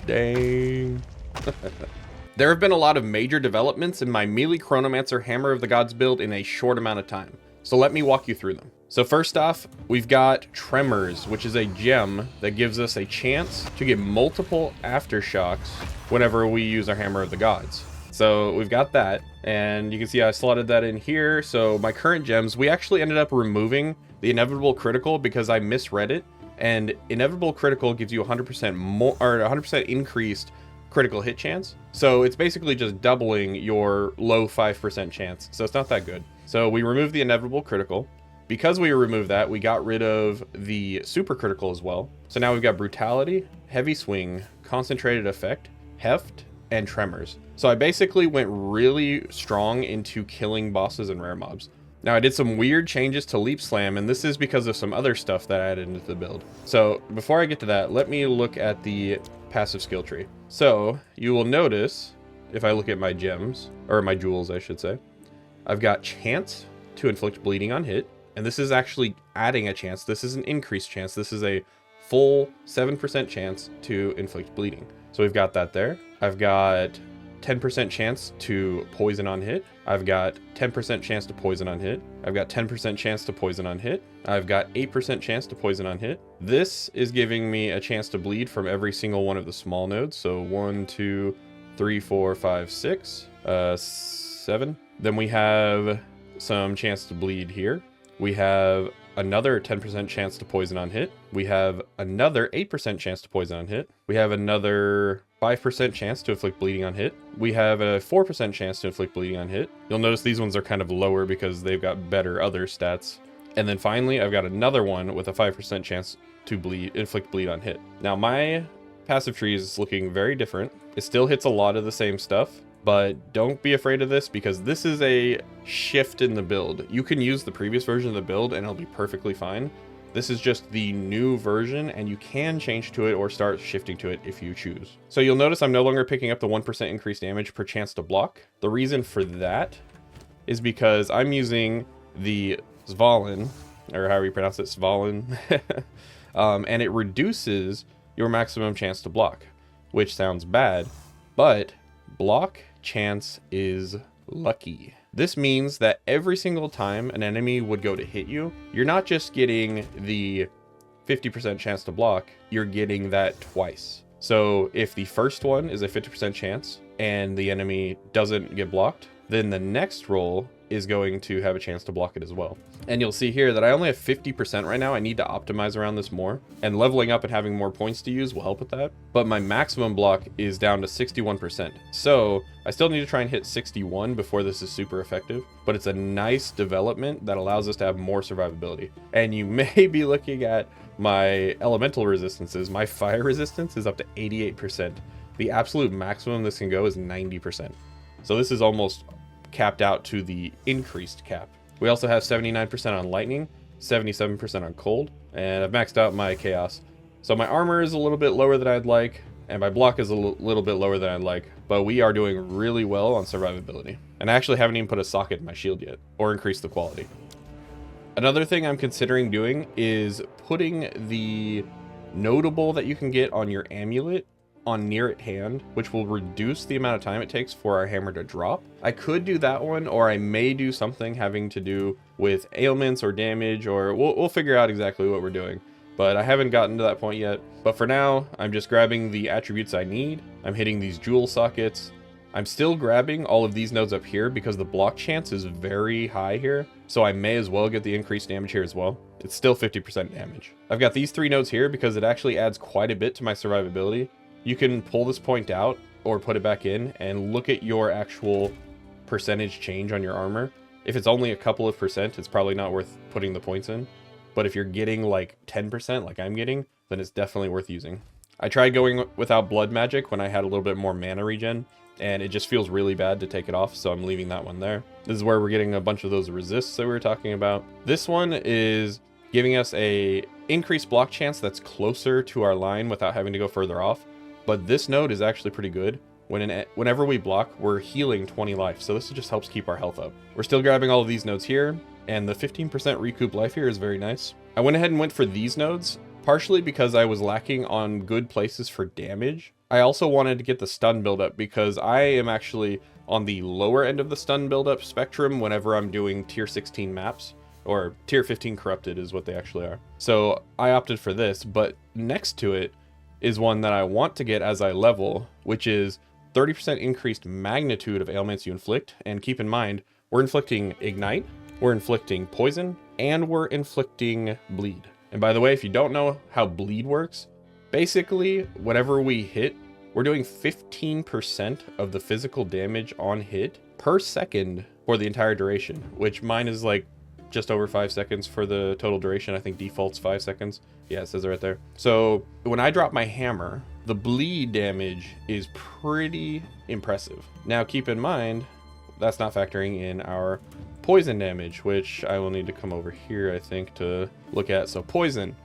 Dang. There have been a lot of major developments in my melee Chronomancer Hammer of the Gods build in a short amount of time. So let me walk you through them. So first off, we've got Tremors, which is a gem that gives us a chance to get multiple aftershocks whenever we use our Hammer of the Gods. So we've got that, and you can see I slotted that in here. So my current gems, we actually ended up removing the Inevitable Critical because I misread it, and Inevitable Critical gives you 100% more, or 100% increased critical hit chance. So it's basically just doubling your low 5% chance. So it's not that good. So we removed the Inevitable Critical. Because we removed that, we got rid of the Super Critical as well. So now we've got Brutality, Heavy Swing, Concentrated Effect, Heft, and Tremors. So I basically went really strong into killing bosses and rare mobs. Now I did some weird changes to Leap Slam, and this is because of some other stuff that I added into the build. So before I get to that, let me look at the passive skill tree. So you will notice, if I look at my gems, or my jewels I should say, I've got Chance to inflict bleeding on hit, and this is actually adding a chance. This is an increased chance. This is a full 7% chance to inflict bleeding. So we've got that there. I've got 10% chance to poison on hit. I've got 10% chance to poison on hit. I've got 10% chance to poison on hit. I've got 8% chance to poison on hit. This is giving me a chance to bleed from every single one of the small nodes. So 1, 2, 3, 4, 5, 6, 7. Then we have some chance to bleed here. We have another 10% chance to poison on hit. We have another 8% chance to poison on hit. We have another 5% chance to inflict bleeding on hit. We have a 4% chance to inflict bleeding on hit. You'll notice these ones are kind of lower because they've got better other stats. And then finally, I've got another one with a 5% chance to inflict bleed on hit. Now my passive tree is looking very different. It still hits a lot of the same stuff, but don't be afraid of this because this is a shift in the build. You can use the previous version of the build and it'll be perfectly fine. This is just the new version, and you can change to it or start shifting to it if you choose. So you'll notice I'm no longer picking up the 1% increased damage per chance to block. The reason for that is because I'm using the Svalin, or however you pronounce it, Svalin, and it reduces your maximum chance to block, which sounds bad, but block chance is lucky. This means that every single time an enemy would go to hit you, you're not just getting the 50% chance to block, you're getting that twice. So if the first one is a 50% chance and the enemy doesn't get blocked, then the next roll is going to have a chance to block it as well. And you'll see here that I only have 50% right now. I need to optimize around this more, and leveling up and having more points to use will help with that. But my maximum block is down to 61%. So I still need to try and hit 61 before this is super effective, but it's a nice development that allows us to have more survivability. And you may be looking at my elemental resistances. My fire resistance is up to 88%. The absolute maximum this can go is 90%. So this is almost capped out to the increased cap. We also have 79% on lightning, 77% on cold, and I've maxed out my chaos. So my armor is a little bit lower than I'd like, and my block is a little bit lower than I'd like, but we are doing really well on survivability. And I actually haven't even put a socket in my shield yet, or increased the quality. Another thing I'm considering doing is putting the notable that you can get on your amulet on near at hand, which will reduce the amount of time it takes for our hammer to drop. I could do that one, or I may do something having to do with ailments or damage, or we'll figure out exactly what we're doing. But I haven't gotten to that point yet. But for now, I'm just grabbing the attributes I need. I'm hitting these jewel sockets. I'm still grabbing all of these nodes up here because the block chance is very high here. So I may as well get the increased damage here as well. It's still 50% damage. I've got these 3 nodes here because it actually adds quite a bit to my survivability. You can pull this point out or put it back in and look at your actual percentage change on your armor. If it's only a couple of percent, it's probably not worth putting the points in. But if you're getting like 10% like I'm getting, then it's definitely worth using. I tried going without blood magic when I had a little bit more mana regen, and it just feels really bad to take it off, so I'm leaving that one there. This is where we're getting a bunch of those resists that we were talking about. This one is giving us a increased block chance that's closer to our line without having to go further off. But this node is actually pretty good. Whenever we block, we're healing 20 life, so this just helps keep our health up. We're still grabbing all of these nodes here, and the 15% recoup life here is very nice. I went ahead and went for these nodes, partially because I was lacking on good places for damage. I also wanted to get the stun buildup because I am actually on the lower end of the stun buildup spectrum whenever I'm doing tier 16 maps, or tier 15 corrupted is what they actually are. So I opted for this, but next to it is one that I want to get as I level, which is 30% increased magnitude of ailments you inflict. And keep in mind, we're inflicting ignite, we're inflicting poison, and we're inflicting bleed. And by the way, if you don't know how bleed works, basically whenever we hit, we're doing 15% of the physical damage on hit per second for the entire duration, which mine is like just over 5 seconds for the total duration. I think default's 5 seconds. Yeah, it says it right there. So when I drop my hammer, the bleed damage is pretty impressive. Now keep in mind, that's not factoring in our poison damage, which I will need to come over here, I think, to look at. So poison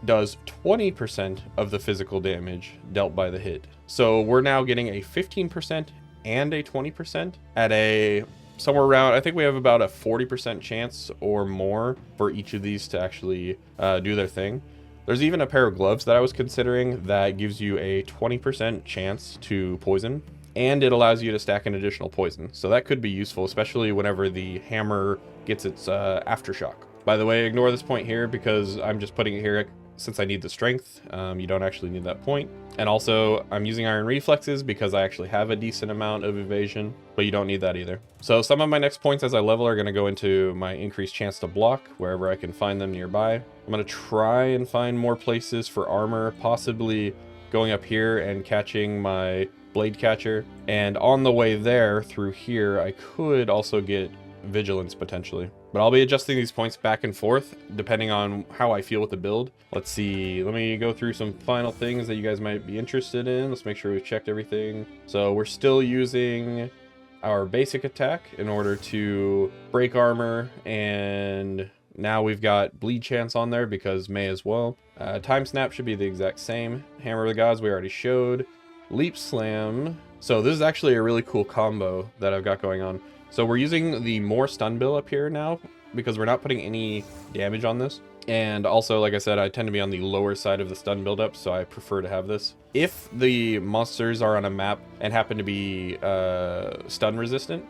does 20% of the physical damage dealt by the hit. So we're now getting a 15% and a 20% at a somewhere around, I think we have about a 40% chance or more for each of these to actually do their thing. There's even a pair of gloves that I was considering that gives you a 20% chance to poison, and it allows you to stack an additional poison. So that could be useful, especially whenever the hammer gets its aftershock. By the way, ignore this point here because I'm just putting it here since I need the strength. You don't actually need that point. And also I'm using iron reflexes because I actually have a decent amount of evasion, but you don't need that either. So some of my next points as I level are going to go into my increased chance to block wherever I can find them nearby. I'm going to try and find more places for armor, possibly going up here and catching my blade catcher. And on the way there through here, I could also get vigilance potentially, but I'll be adjusting these points back and forth depending on how I feel with the build. Let's see, let me go through some final things that you guys might be interested in. Let's make sure we've checked everything. So we're still using our basic attack in order to break armor, and now we've got bleed chance on there because may as well. Time snap should be the exact same. Hammer of the Gods we already showed. Leap slam, so this is actually a really cool combo that I've got going on. So we're using the more stun bill up here now because we're not putting any damage on this. And also, like I said, I tend to be on the lower side of the stun buildup, so I prefer to have this. If the monsters are on a map and happen to be stun resistant,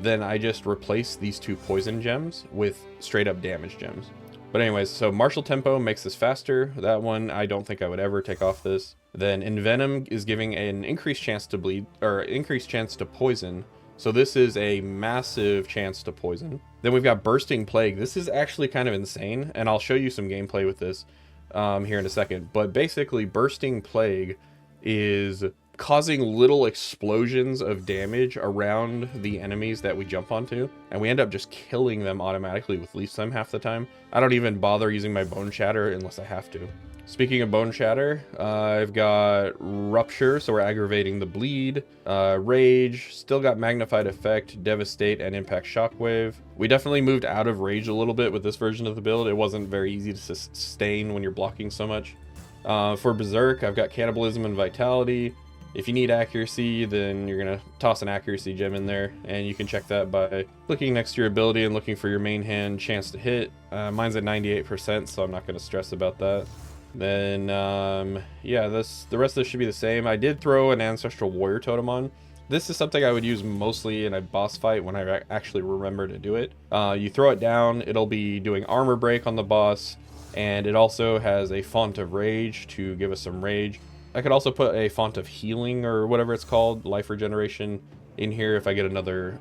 then I just replace these two poison gems with straight up damage gems. But anyways, so martial tempo makes this faster. That one, I don't think I would ever take off this. Then envenom is giving an increased chance to bleed, or increased chance to poison. So this is a massive chance to poison. Then we've got Bursting Plague. This is actually kind of insane, and I'll show you some gameplay with this here in a second. But basically, Bursting Plague is causing little explosions of damage around the enemies that we jump onto, and we end up just killing them automatically with leaf slam half the time. I don't even bother using my Bone Shatter unless I have to. Speaking of Bone Shatter, I've got Rupture, so we're aggravating the bleed. Rage, still got Magnified Effect, Devastate, and Impact Shockwave. We definitely moved out of Rage a little bit with this version of the build. It wasn't very easy to sustain when you're blocking so much. For Berserk, I've got Cannibalism and Vitality. If you need accuracy, then you're going to toss an accuracy gem in there, and you can check that by clicking next to your ability and looking for your main hand chance to hit. Mine's at 98%, so I'm not going to stress about that. Then, yeah, the rest of this should be the same. I did throw an Ancestral Warrior Totem on. This is something I would use mostly in a boss fight when I actually remember to do it. You throw it down, it'll be doing armor break on the boss, and it also has a Font of Rage to give us some rage. I could also put a Font of Healing, or whatever it's called, life regeneration, in here if I get another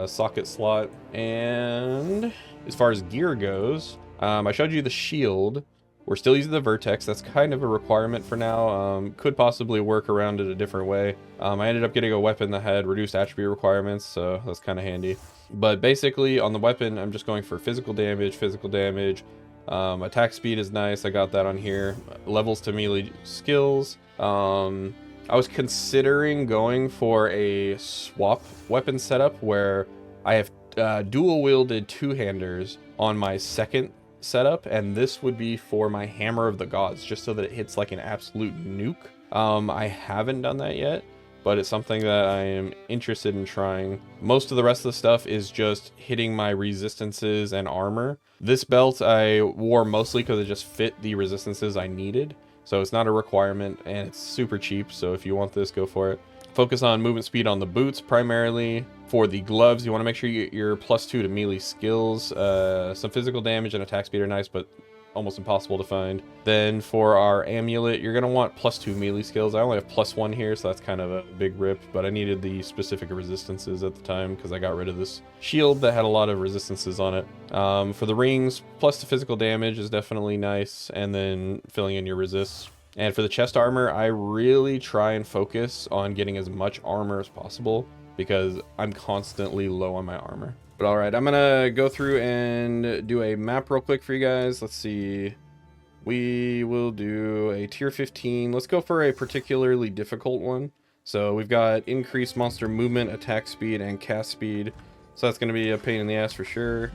socket slot. And as far as gear goes, I showed you the shield. We're still using the Vertex. That's kind of a requirement for now. Could possibly work around it a different way. I ended up getting a weapon that had reduced attribute requirements, so that's kind of handy. But basically, on the weapon, I'm just going for physical damage. Attack speed is nice. I got that on here. Levels to melee skills. I was considering going for a swap weapon setup where I have dual-wielded two-handers on my second setup, and this would be for my Hammer of the Gods, just so that it hits like an absolute nuke. I haven't done that yet, but it's something that I am interested in trying. Most of the rest of the stuff is just hitting my resistances and armor. This belt I wore mostly because it just fit the resistances I needed, so it's not a requirement, and it's super cheap, so if you want this, go for it. Focus on movement speed on the boots primarily. For the gloves, you want to make sure you get your +2 to melee skills. Some physical damage and attack speed are nice, but almost impossible to find. Then for our amulet, you're going to want +2 melee skills. I only have +1 here, so that's kind of a big rip, but I needed the specific resistances at the time because I got rid of this shield that had a lot of resistances on it. For the rings, +2 physical damage is definitely nice, and then filling in your resists. And for the chest armor, I really try and focus on getting as much armor as possible because I'm constantly low on my armor. But all right, I'm gonna go through and do a map real quick for you guys. Let's see. We will do a tier 15. Let's go for a particularly difficult one. So we've got increased monster movement, attack speed, and cast speed. So that's gonna be a pain in the ass for sure.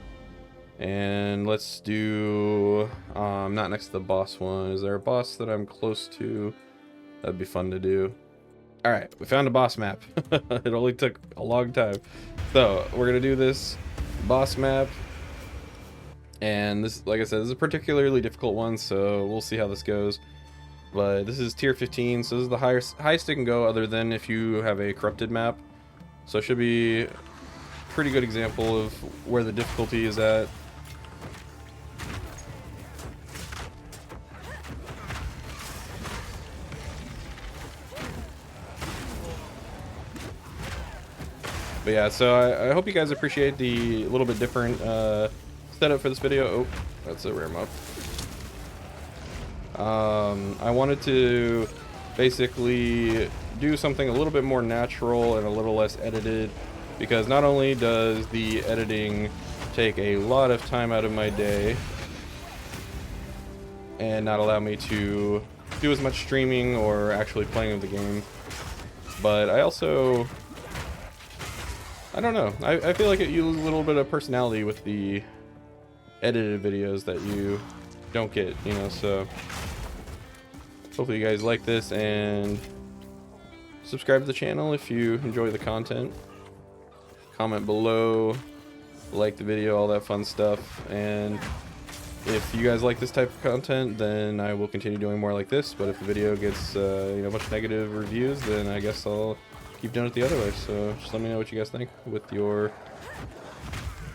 And let's do, not next to the boss one. Is there a boss that I'm close to? That'd be fun to do. All right, we found a boss map. It only took a long time. So we're gonna do this boss map. And this, like I said, this is a particularly difficult one, so we'll see how this goes. But this is tier 15, so this is the highest it can go other than if you have a corrupted map. So it should be a pretty good example of where the difficulty is at. But yeah, so I hope you guys appreciate the little bit different setup for this video. Oh, that's a rare mob. I wanted to basically do something a little bit more natural and a little less edited, because not only does the editing take a lot of time out of my day and not allow me to do as much streaming or actually playing of the game, but I also, I don't know, I feel like you lose a little bit of personality with the edited videos that you don't get, you know. So hopefully you guys like this, and subscribe to the channel if you enjoy the content. Comment below, like the video, all that fun stuff. And if you guys like this type of content, then I will continue doing more like this. But if the video gets you know, a bunch of negative reviews, then I guess I'll keep doing it the other way. So just let me know what you guys think with your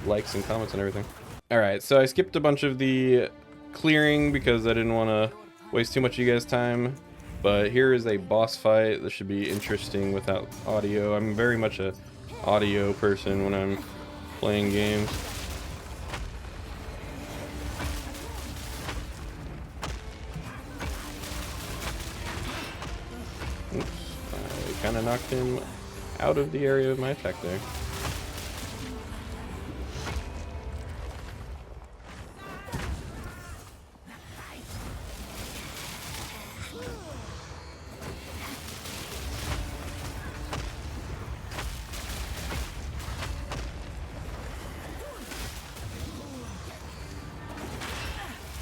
likes and comments and everything. Alright, so I skipped a bunch of the clearing because I didn't want to waste too much of you guys' time. But here is a boss fight. This should be interesting without audio. I'm very much a audio person when I'm playing games. Oops, I kind of knocked him out of the area of my attack there.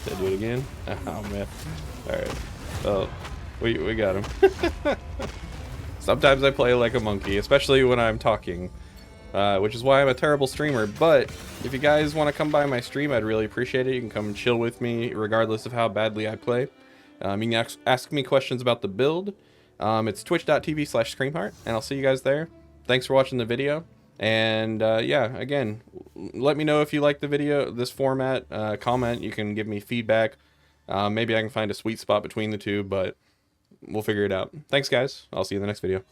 Did I do it again? Oh man. Alright. Well, we got him. Sometimes I play like a monkey, especially when I'm talking, which is why I'm a terrible streamer. But if you guys want to come by my stream, I'd really appreciate it. You can come and chill with me regardless of how badly I play. You can ask me questions about the build. It's twitch.tv/screamheart, and I'll see you guys there. Thanks for watching the video. And yeah, again, let me know if you like the video, this format. Comment, you can give me feedback. Maybe I can find a sweet spot between the two, but we'll figure it out. Thanks guys, I'll see you in the next video.